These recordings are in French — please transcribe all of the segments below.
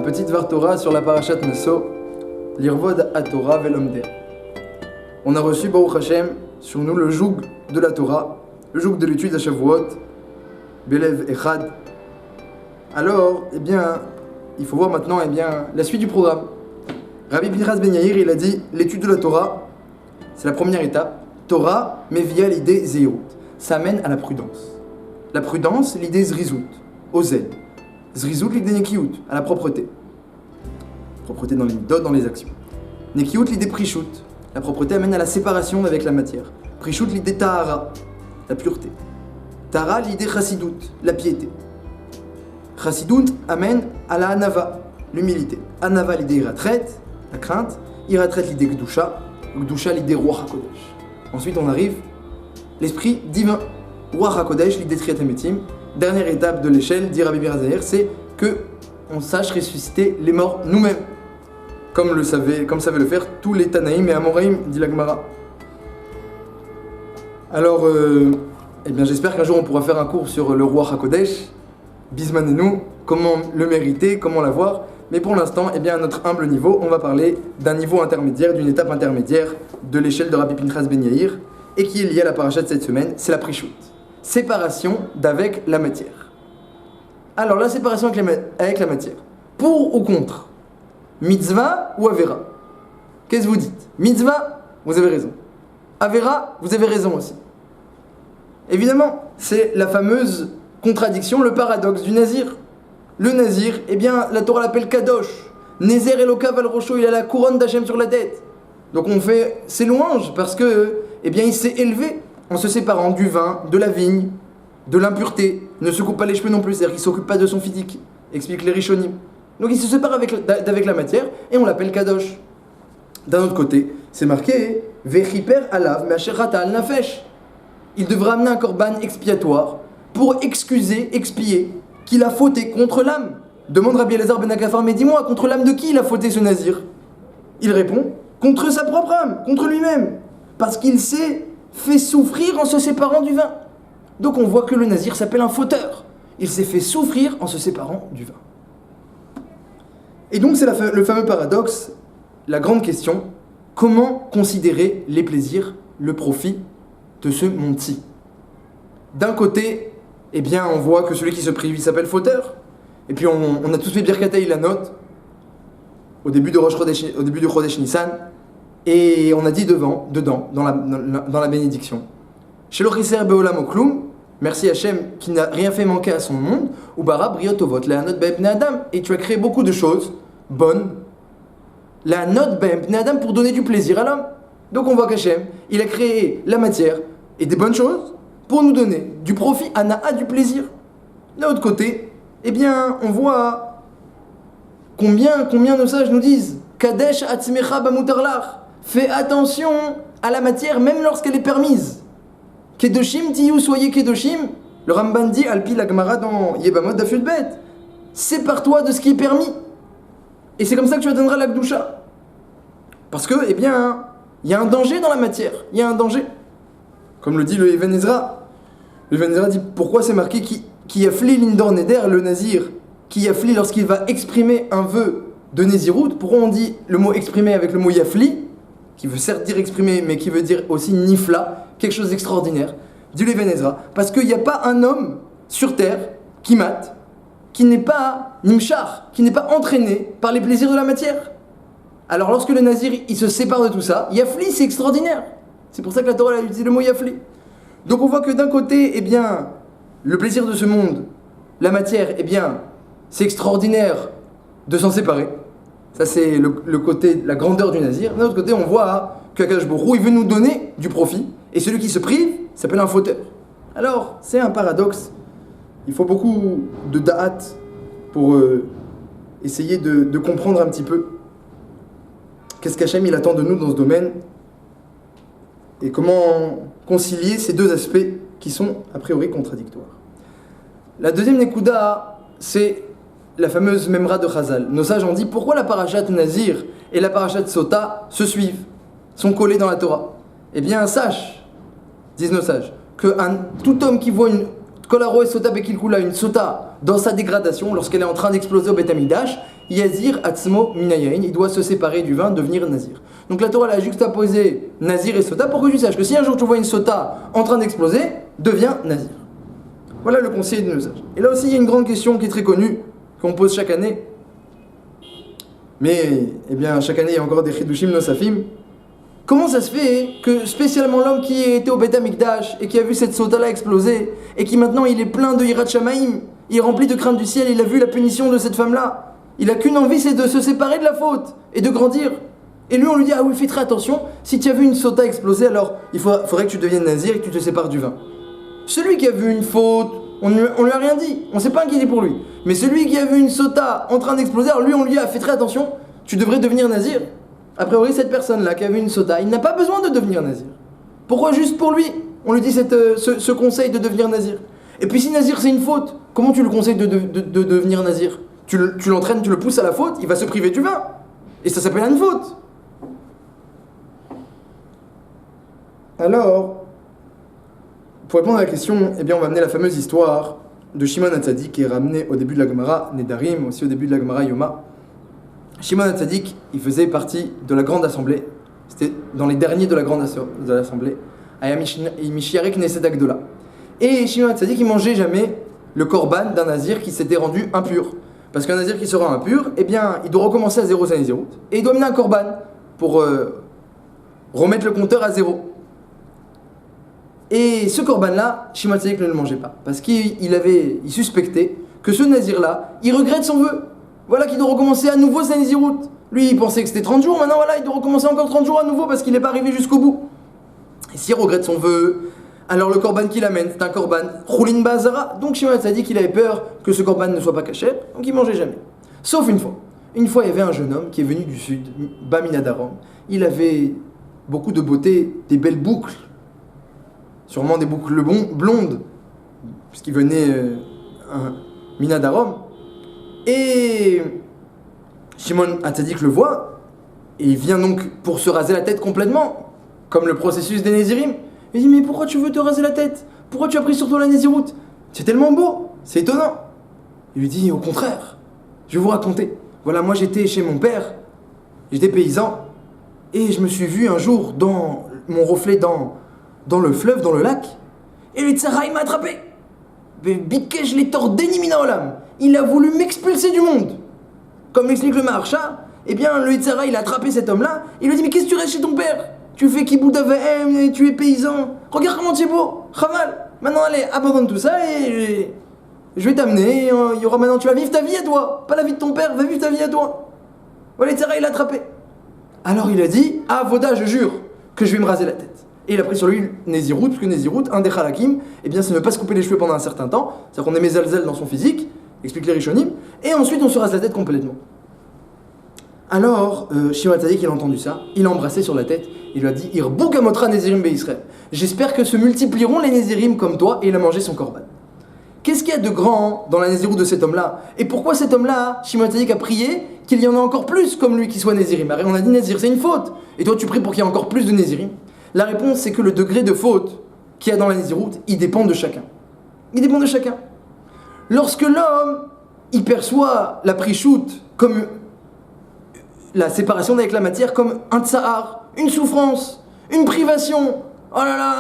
petit Dvar Torah sur la parashat Naso, l'Irvod HaTorah Velomder. On a reçu Baruch Hashem sur nous le joug de la Torah, le joug de l'étude à Shavuot, Belev Echad. Alors, il faut voir maintenant la suite du programme. Rabbi Pinchas Ben Yair, il a dit l'étude de la Torah, c'est la première étape. Torah mevia l'idée Zehut, ça amène à la prudence. La prudence, l'idée Zrizut, Ozel. Zrizut, l'idée Nekiut, à la propreté. Propreté dans les midot, dans les actions. Nekiut, l'idée Prishut. La propreté amène à la séparation avec la matière. Prishut, l'idée Tahara, la pureté. Tahara, l'idée Chassidut, la piété. Chassidut amène à la Hanava, l'humilité. Hanava, l'idée Iratret, la crainte. Iratret, l'idée Gdusha. Gdusha, l'idée Ruach HaKodesh. Ensuite, on arrive l'esprit divin. Ruach HaKodesh, l'idée Triat HaMetim. Dernière étape de l'échelle, dit Rabbi Birazaïr, c'est que on sache ressusciter les morts nous-mêmes, comme savaient le faire tous les Tanaïm et Amoraïm, dit la Gemara. Alors, j'espère qu'un jour on pourra faire un cours sur le Ruach HaKodesh, Bisman et nous, comment le mériter, comment l'avoir. Mais pour l'instant, à notre humble niveau, on va parler d'un niveau intermédiaire, d'une étape intermédiaire de l'échelle de Rabbi Pinchas Ben Yair, et qui est liée à la paracha de cette semaine, c'est la Prishut. Séparation d'avec la matière. Alors la séparation avec la matière, pour ou contre? Mitzvah ou Avera? Qu'est-ce que vous dites? Mitzvah, vous avez raison. Avera, vous avez raison aussi. Évidemment, c'est la fameuse contradiction, le paradoxe du Nazir. Le Nazir, la Torah l'appelle Kadosh. Nézer Eloka Val Rocho, il a la couronne d'Hachem sur la tête. Donc on fait ses louanges parce que, il s'est élevé en se séparant du vin, de la vigne, de l'impureté. Il ne se coupe pas les cheveux non plus, c'est-à-dire qu'il ne s'occupe pas de son physique, explique les Rishonim. Donc il se sépare avec la matière et on l'appelle Kadosh. D'un autre côté, c'est marqué Vechiper alav me'asherata al nafesh. Il devra amener un korban expiatoire pour expier qu'il a fauté contre l'âme. Demande Rabbi Elazar ben Akafar, mais dis-moi, contre l'âme de qui il a fauté ce nazir? Il répond, contre sa propre âme, contre lui-même. Parce qu'il s'est fait souffrir en se séparant du vin. Donc on voit que le nazir s'appelle un fauteur. Il s'est fait souffrir en se séparant du vin. Et donc c'est le fameux paradoxe, la grande question, comment considérer les plaisirs, le profit de ce monde-ci? D'un côté, on voit que celui qui se prive, il s'appelle fauteur. Et puis on a tous fait Birkat Ilanot au début de Chodesh Nissan. Et on a dit dedans, dans la bénédiction, Shelo Chiser Beolam Oklum, merci Hachem qui n'a rien fait manquer à son monde, ou Bara Briotovot, Lehanot Be'em Adam, et tu as créé beaucoup de choses bonnes, Lehanot Be'em Adam, pour donner du plaisir à l'homme. Donc on voit qu'Hachem, il a créé la matière et des bonnes choses pour nous donner du profit, Ana'a, du plaisir. D'un autre côté, on voit combien nos sages nous disent Kadesh Atzmecha Bamutarlach. Fais attention à la matière, même lorsqu'elle est permise. Kedoshim tiyu, soyez Kedoshim. Le Ramban dit, Alpi la Gemara dans Yebamot Daf Yud Bet. Sépare-toi de ce qui est permis. Et c'est comme ça que tu atteindras la Gdusha. Parce que, il y a un danger dans la matière. Il y a un danger. Comme le dit le Even Ezra. Le Even Ezra dit, pourquoi c'est marqué qui yafli l'indor neder, le nazir, qui yafli lorsqu'il va exprimer un vœu de Nézirut. Pourquoi on dit le mot exprimer avec le mot yafli, qui veut certes dire exprimer, mais qui veut dire aussi nifla, quelque chose d'extraordinaire, dit l'Even Ezra, parce qu'il n'y a pas un homme sur terre qui mate, qui n'est pas nimshar, qui n'est pas entraîné par les plaisirs de la matière. Alors lorsque le nazir, il se sépare de tout ça, yafli, c'est extraordinaire. C'est pour ça que la Torah a utilisé le mot yafli. Donc on voit que d'un côté, le plaisir de ce monde, la matière, c'est extraordinaire de s'en séparer. Ça c'est le côté, la grandeur du nazir. D'un autre côté, on voit qu'Akadosh Baruch Hu, il veut nous donner du profit, et celui qui se prive s'appelle un fauteur. Alors, c'est un paradoxe. Il faut beaucoup de da'at pour essayer de comprendre un petit peu qu'est-ce qu'Hachem il attend de nous dans ce domaine, et comment concilier ces deux aspects qui sont a priori contradictoires. La deuxième Nekuda, c'est la fameuse Memra de Chazal. Nos sages ont dit pourquoi la parashat Nazir et la parashat Sota se suivent, sont collées dans la Torah. Sache, disent nos sages, que tout homme qui voit une Sota Bekilkula, une Sota dans sa dégradation, lorsqu'elle est en train d'exploser au Beth Amikdash, Yazir Atzmo Minayain, il doit se séparer du vin, devenir nazir. Donc la Torah a juxtaposé nazir et sota pour que tu saches que si un jour tu vois une sota en train d'exploser, deviens nazir. Voilà le conseil de nos sages. Et là aussi, il y a une grande question qui est très connue, qu'on pose chaque année. Mais, eh bien, chaque année, il y a encore des chidushim nosafim. Comment ça se fait que spécialement l'homme qui était au Beth Amikdash et qui a vu cette sota-là exploser, et qui maintenant il est plein de Hirat Shamaim, il est rempli de crainte du ciel, il a vu la punition de cette femme-là, il a qu'une envie, c'est de se séparer de la faute et de grandir. Et lui on lui dit, ah oui, fais très attention, si tu as vu une sota exploser, alors il faudrait que tu deviennes nazir et que tu te sépares du vin. Celui qui a vu une faute, on lui a rien dit, on ne s'est pas inquiété pour lui. Mais celui qui a vu une sota en train d'exploser, alors lui on lui dit, ah fais très attention, tu devrais devenir nazir. A priori, cette personne-là qui a vu une sota, il n'a pas besoin de devenir nazir. Pourquoi juste pour lui on lui dit ce conseil de devenir nazir? Et puis si nazir c'est une faute, comment tu le conseilles de devenir nazir? Tu l'entraînes, tu le pousses à la faute, il va se priver du vin. Et ça s'appelle une faute. Alors, pour répondre à la question, eh bien on va amener la fameuse histoire de Shimon HaTzadik qui est ramenée au début de la Gemara Nedarim, aussi au début de la Gemara Yoma. Shimon HaTzadik, il faisait partie de la grande assemblée. C'était dans les derniers de la grande assemblée. Mishiarek Knesset Agdola. Et Shimon HaTzadik, il mangeait jamais le korban d'un nazir qui s'était rendu impur. Parce qu'un nazir qui se rend impur, eh bien, il doit recommencer à zéro sa nazirout. Et il doit mener un korban pour remettre le compteur à zéro. Et ce korban-là, Shimon HaTzadik ne le mangeait pas. Parce qu'il suspectait que ce nazir-là, il regrette son vœu. Voilà qu'il doit recommencer à nouveau sa nazirout. Lui, il pensait que c'était 30 jours, maintenant voilà, il doit recommencer encore 30 jours à nouveau parce qu'il n'est pas arrivé jusqu'au bout. Et s'il regrette son vœu, alors le korban qu'il amène, c'est un korban Choulin Bazara. Donc Shimon HaTzadik, il avait peur que ce korban ne soit pas caché, donc il mangeait jamais. Sauf une fois. Une fois, il y avait un jeune homme qui est venu du sud, Baminadarom. Il avait beaucoup de beauté, des belles boucles, sûrement des boucles blondes, puisqu'il venait Minadarom. Et Shimon HaTzadik le voit, et il vient donc pour se raser la tête complètement, comme le processus des Nézirim. Il dit, mais pourquoi tu veux te raser la tête? Pourquoi tu as pris sur toi la Nézirout? C'est tellement beau, c'est étonnant. Il lui dit, au contraire, je vais vous raconter. Voilà, moi j'étais chez mon père, j'étais paysan, et je me suis vu un jour dans mon reflet dans le fleuve, dans le lac, et le Tzara, il m'a attrapé. Bikesh les tordeni mina olam. Il a voulu m'expulser du monde. Comme l'explique le Maharsha, eh bien le Tzara, il a attrapé cet homme-là, il lui a dit, mais qu'est-ce que tu restes chez ton père? Tu fais kibout avahem, tu es paysan. Regarde comment tu es beau, Chamal. Maintenant, allez, abandonne tout ça et je vais t'amener. Il y aura maintenant, tu vas vivre ta vie à toi. Pas la vie de ton père, va vivre ta vie à toi. Voilà, Tzara, il l'a attrapé. Alors il a dit, ah, Voda, je jure que je vais me raser la tête. Et il a pris sur lui Nézirout, parce que Nézirout, un des Halakim, eh bien, c'est ne pas se couper les cheveux pendant un certain temps. C'est-à-dire qu'on aimait Zalzel dans son physique, explique les Rishonim, et ensuite on se rase la tête complètement. Alors, Shimon HaTzadik, il a entendu ça, il l'a embrassé sur la tête, il lui a dit, Irbou Gamotra Nézirim Be'Israël. J'espère que se multiplieront les Nézirim comme toi, et il a mangé son korban. Qu'est-ce qu'il y a de grand dans la Nézirout de cet homme-là? Et pourquoi cet homme-là, Shimon HaTzadik, a prié qu'il y en a encore plus comme lui qui soit Nézirim? On a dit Nézir, c'est une faute, et toi tu pries pour qu'il y ait encore plus de Nézirim. La réponse, c'est que le degré de faute qu'il y a dans la Nézirout, il dépend de chacun. Il dépend de chacun. Lorsque l'homme, il perçoit la prichout comme la séparation avec la matière comme un tsahar, une souffrance, une privation. Oh là là,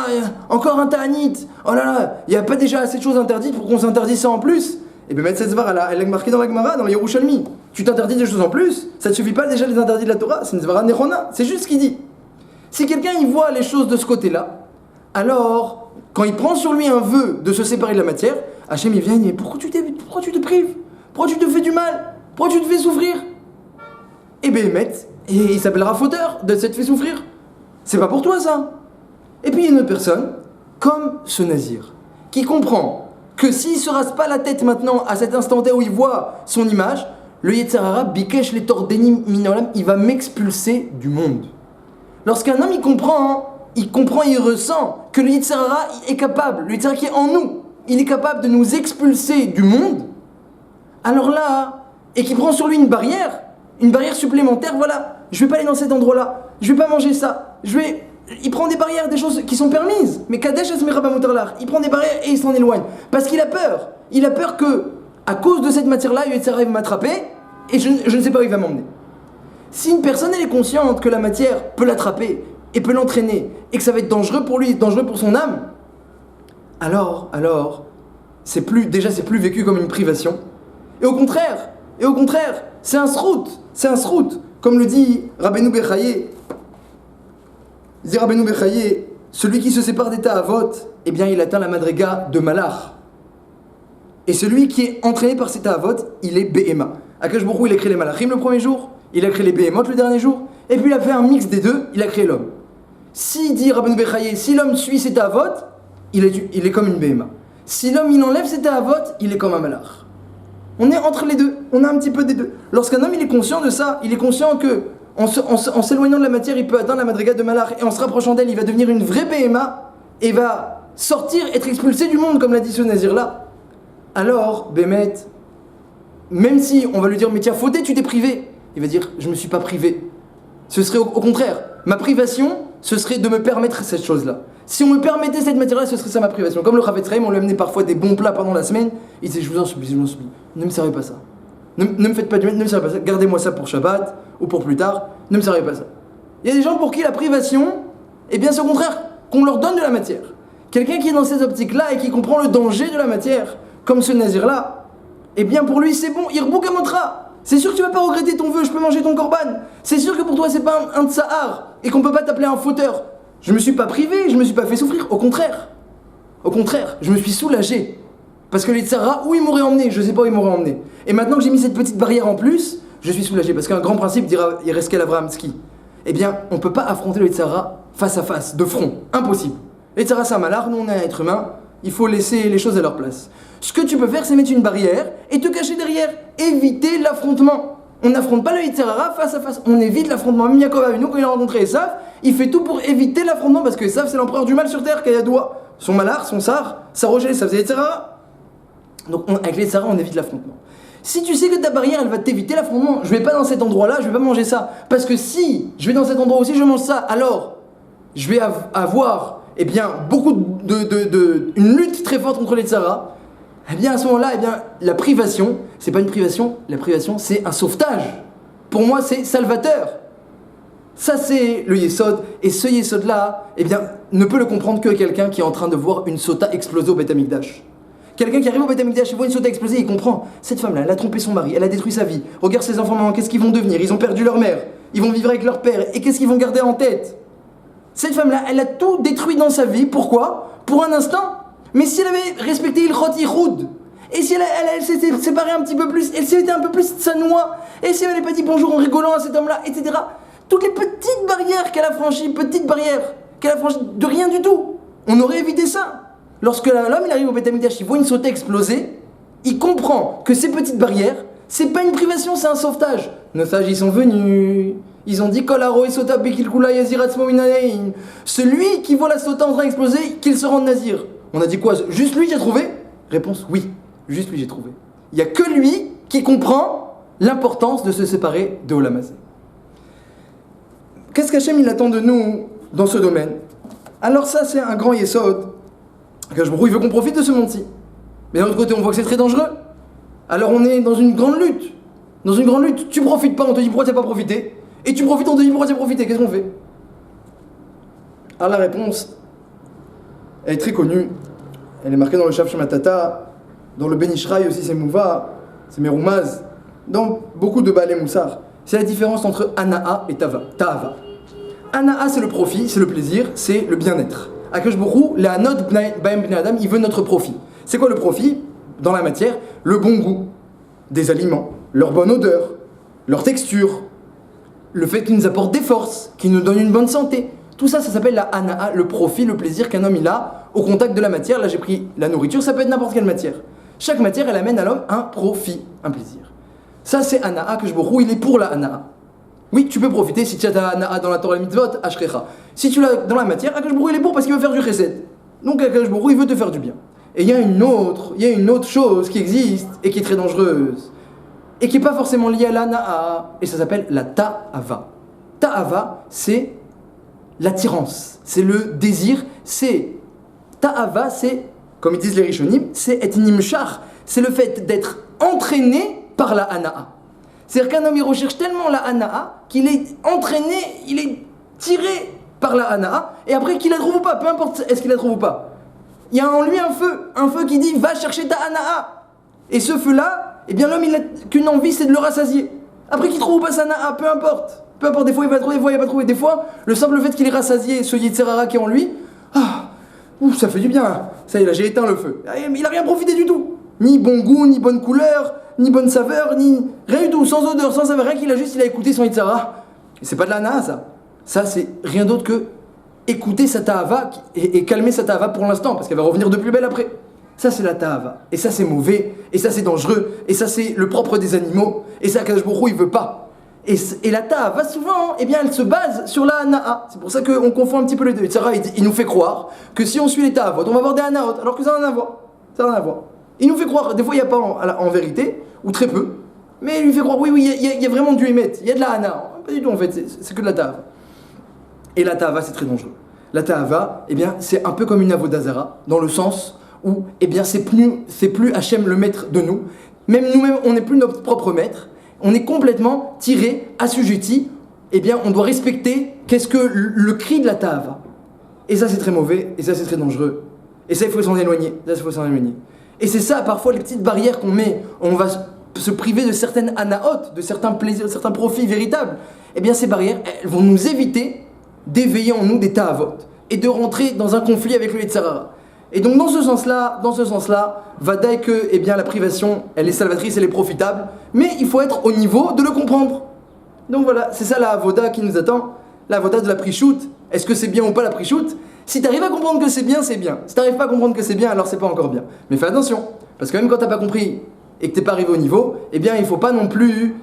encore un ta'anit. Oh là là, il n'y a pas déjà assez de choses interdites pour qu'on s'interdise ça en plus. Et bien, cette svara, elle est marquée dans la Gemara, dans le Yerushalmi. Tu t'interdis des choses en plus, ça ne suffit pas déjà les interdits de la Torah, c'est une svara nechona, c'est juste ce qu'il dit. Si quelqu'un il voit les choses de ce côté-là, alors, quand il prend sur lui un vœu de se séparer de la matière, Hachem il vient et dit, pourquoi tu te prives? Pourquoi tu te fais du mal? Pourquoi tu te fais souffrir? Et Béhémet, et il s'appellera fauteur de s'être fait souffrir. C'est pas pour toi ça. Et puis il y a une autre personne, comme ce nazir, qui comprend que s'il se rase pas la tête maintenant, à cet instant T où il voit son image, le Yetzer Hara, Bikesh les tordeni minolam, il va m'expulser du monde. Lorsqu'un homme il comprend, il ressent que le Yetzer Hara est capable, le Yetzer Hara qui est en nous, il est capable de nous expulser du monde, alors là, et qui prend sur lui une barrière supplémentaire, voilà, je vais pas aller dans cet endroit-là, je vais pas manger ça, il prend des barrières, des choses qui sont permises, mais Kadesh Asmera Bamutarlar, il prend des barrières et il s'en éloigne, parce qu'il a peur que, à cause de cette matière-là, le Yetzer Hara va m'attraper, et je ne sais pas où il va m'emmener. Si une personne elle est consciente que la matière peut l'attraper et peut l'entraîner et que ça va être dangereux pour lui, dangereux pour son âme, alors c'est plus vécu comme une privation. Et au contraire, c'est un srout, comme le dit Rabbeinu Bechaye. Il dit Rabbeinu Bechaye, celui qui se sépare des ta'avot, eh bien il atteint la madriga de malach. Et celui qui est entraîné par ses ta'avot, il est Behema. Akash Baruch Hu, il a créé les malachim le premier jour, il a créé les Behemot le dernier jour, et puis il a fait un mix des deux, il a créé l'homme. Si, dit Rabbeinu Bechaye, si l'homme suit ses ta'avot, il est comme une Behema. Si l'homme il enlève ses ta'avot, il est comme un malach. On est entre les deux, on a un petit peu des deux. Lorsqu'un homme il est conscient de ça, il est conscient que en s'éloignant de la matière, il peut atteindre la madriga de malach, et en se rapprochant d'elle, il va devenir une vraie Behema, et va sortir, être expulsé du monde, comme l'a dit ce nazir-là. Alors, Bémet, même si on va lui dire, mais tiens, fauté, tu t'es privé, il va dire, je ne me suis pas privé. Ce serait au contraire, ma privation, ce serait de me permettre cette chose-là. Si on me permettait cette matière-là, ce serait ça ma privation. Comme le Chavetz Chaim, on lui amenait parfois des bons plats pendant la semaine, il disait, je vous en supplie, ne me servez pas ça. Ne me faites pas du mal, ne me servez pas ça. Gardez-moi ça pour Shabbat, ou pour plus tard, ne me servez pas ça. Il y a des gens pour qui la privation, eh bien c'est au contraire, qu'on leur donne de la matière. Quelqu'un qui est dans ces optiques-là et qui comprend le danger de la matière, comme ce nazir-là, eh bien pour lui c'est bon, Irbouk Amotra. C'est sûr que tu vas pas regretter ton vœu, je peux manger ton korban. C'est sûr que pour toi c'est pas un tsahar et qu'on peut pas t'appeler un fauteur. Je me suis pas privé, je me suis pas fait souffrir, au contraire, je me suis soulagé. Parce que les tsahars, où ils m'auraient emmené, je sais pas où ils m'auraient emmené. Et maintenant que j'ai mis cette petite barrière en plus, je suis soulagé. Parce qu'un grand principe dira Yereskel Avrahamski, eh bien on peut pas affronter les tsahars face à face, de front, impossible. Les tsahars c'est un malheur, nous on est un être humain, il faut laisser les choses à leur place. Ce que tu peux faire, c'est mettre une barrière et te cacher derrière. Éviter l'affrontement. On n'affronte pas le Yitzhara face à face. On évite l'affrontement. Même Yaakov Avinu, quand il a rencontré Esav, il fait tout pour éviter l'affrontement parce que Esav, c'est l'empereur du mal sur terre, Kayadoua. Son malheur, son sar, sa roger, ça faisait Yitzhara. Donc avec les Yitzhara, on évite l'affrontement. Si tu sais que ta barrière, elle va t'éviter l'affrontement, je vais pas dans cet endroit-là, je vais pas manger ça. Parce que si je vais dans cet endroit aussi, je mange ça, alors je vais avoir, eh bien, une lutte très forte contre les Yitzhara. Eh bien à ce moment-là, eh bien, la privation, c'est pas une privation, la privation c'est un sauvetage. Pour moi c'est salvateur. Ça c'est le Yesod, et ce Yesod-là, eh bien, ne peut le comprendre que quelqu'un qui est en train de voir une sota exploser au Beth Amikdash. Quelqu'un qui arrive au Beth Amikdash et voit une sota exploser, il comprend. Cette femme-là, elle a trompé son mari, elle a détruit sa vie. Regarde ses enfants maintenant, qu'est-ce qu'ils vont devenir? Ils ont perdu leur mère, ils vont vivre avec leur père, et qu'est-ce qu'ils vont garder en tête? Cette femme-là, elle a tout détruit dans sa vie, pourquoi? Pour un instant. Mais si elle avait respecté Ilchot Yichud, et si elle s'était séparée un petit peu plus, elle s'était un peu plus tsanoua, et si elle n'avait pas dit bonjour en rigolant à cet homme-là, etc. Toutes les petites barrières qu'elle a franchies, de rien du tout, on aurait évité ça. Lorsque l'homme il arrive au Beth Amikdash, il voit une sauté exploser, il comprend que ces petites barrières, c'est pas une privation, c'est un sauvetage. Nos sages, ils sont venus, ils ont dit Kolaro et Sota Bekilkula Yaziratzmo Minanein. Celui qui voit la sota en train d'exploser, qu'il se rende nazir. On a dit quoi? Juste lui j'ai trouvé? Réponse oui, juste lui j'ai trouvé. Il n'y a que lui qui comprend l'importance de se séparer de Olam Hazé. Qu'est-ce qu'Hachem il attend de nous dans ce domaine? Alors ça c'est un grand yesod. Il veut qu'on profite de ce monde-ci. Mais d'un autre côté on voit que c'est très dangereux. Alors on est dans une grande lutte. Tu profites pas, on te dit pourquoi tu n'as pas profité. Et tu profites, on te dit pourquoi tu as profité. Qu'est-ce qu'on fait? Alors la réponse, elle est très connue. Elle est marquée dans le Shav Shematata, dans le Ben Ishraï aussi, c'est Mouva, c'est Meroumaz, dans beaucoup de Baalei Moussar. C'est la différence entre Ana'a et Ta'ava. Ana'a, c'est le profit, c'est le plaisir, c'est le bien-être. Akash Baruch Hu, Le'anot Ba'em Bnei Adam, il veut notre profit. C'est quoi le profit? Dans la matière, le bon goût des aliments, leur bonne odeur, leur texture, le fait qu'ils nous apportent des forces, qu'ils nous donnent une bonne santé. Tout ça, ça s'appelle la Ana'a, le profit, le plaisir qu'un homme il a au contact de la matière. Là, j'ai pris la nourriture, ça peut être n'importe quelle matière. Chaque matière, elle amène à l'homme un profit, un plaisir. Ça, c'est Ana'a, que je me roue, il est pour la Ana'a. Oui, tu peux profiter si tu as ta Ana'a dans la Torah mitzvot, Ashrecha. Si tu l'as dans la matière, Akash Baruch Hu, il est pour parce qu'il veut faire du chesed. Donc Akash Baruch Hu, il veut te faire du bien. Et il y a une autre chose qui existe et qui est très dangereuse et qui n'est pas forcément liée à l'Ana'a, et ça s'appelle la Ta'ava. Ta'ava, c'est l'attirance, c'est le désir, c'est Ta'ava, c'est, comme ils disent les Rishonim, c'est et nimshach, c'est le fait d'être entraîné par la Ana'a. C'est-à-dire qu'un homme il recherche tellement la hana'a qu'il est entraîné, il est tiré par la hana'a, et après qu'il la trouve ou pas, peu importe est-ce qu'il la trouve ou pas. Il y a en lui un feu qui dit va chercher ta hana'a. Et ce feu-là, eh bien l'homme il n'a qu'une envie, c'est de le rassasier. Après qu'il trouve ou pas sa hana'a, peu importe, des fois il va trouver, des fois il va pas trouver. Des fois, le simple fait qu'il est rassasié, ce Yitzhara qui est en lui, ça fait du bien, ça y est là, j'ai éteint le feu. Il a rien profité du tout. Ni bon goût, ni bonne couleur, ni bonne saveur, ni rien du tout, sans odeur, sans saveur, rien qu'il a écouté son Yitzhara. C'est pas de la hana'a ça. Ça c'est rien d'autre que écouter sa ta'ava et calmer sa ta'ava pour l'instant, parce qu'elle va revenir de plus belle après. Ça c'est la ta'ava, et ça c'est mauvais, et ça c'est dangereux, et ça c'est le propre des animaux, et ça Akadosh Baruch Hu il veut pas. Et la ta'ava souvent, eh bien elle se base sur la hana'a. C'est pour ça qu'on confond un petit peu les deux. Yitzhara il nous fait croire que si on suit les ta'avot, on va avoir des hana'ot, alors que ça n'a rien à voir. Ça n'a rien à voir. Il nous fait croire, des fois il n'y a pas en vérité, ou très peu, mais il lui fait croire, oui, il y a vraiment du émet, il y a de la hana'a. Pas du tout en fait, c'est que de la ta'ava. Et la ta'ava c'est très dangereux. La ta'ava, eh bien c'est un peu comme une avodah zara, dans le sens où, eh bien c'est plus Hachem le maître de nous, même nous-mêmes on n'est plus notre propre maître, on est complètement tiré, assujetti, eh bien on doit respecter qu'est-ce que le cri de la ta'ava. Et ça c'est très mauvais, et ça c'est très dangereux, et ça il faut s'en éloigner, Et c'est ça parfois les petites barrières qu'on met, on va se priver de certaines anaot, de certains plaisirs, de certains profits véritables. Eh bien ces barrières, elles vont nous éviter d'éveiller en nous des ta'avot, et de rentrer dans un conflit avec le Yitzhara. Et donc dans ce sens-là, vadaï que eh bien, la privation, elle est salvatrice, elle est profitable, mais il faut être au niveau de le comprendre. Donc voilà, c'est ça la avoda qui nous attend, la avoda de la prichout. Est-ce que c'est bien ou pas la prichout? Si tu arrives à comprendre que c'est bien, c'est bien. Si tu n'arrives pas à comprendre que c'est bien, alors c'est pas encore bien. Mais fais attention, parce que même quand tu n'as pas compris et que tu n'es pas arrivé au niveau, eh bien il ne faut pas non plus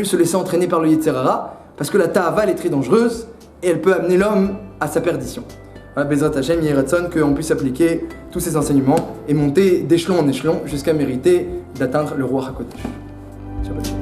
se laisser entraîner par le Yetzirara, parce que la ta'ava elle est très dangereuse et elle peut amener l'homme à sa perdition. Voilà, Bezrat Hashem, Yeratson, qu'on puisse appliquer tous ces enseignements et monter d'échelon en échelon jusqu'à mériter d'atteindre le roi HaKodesh. Shabbat shalom.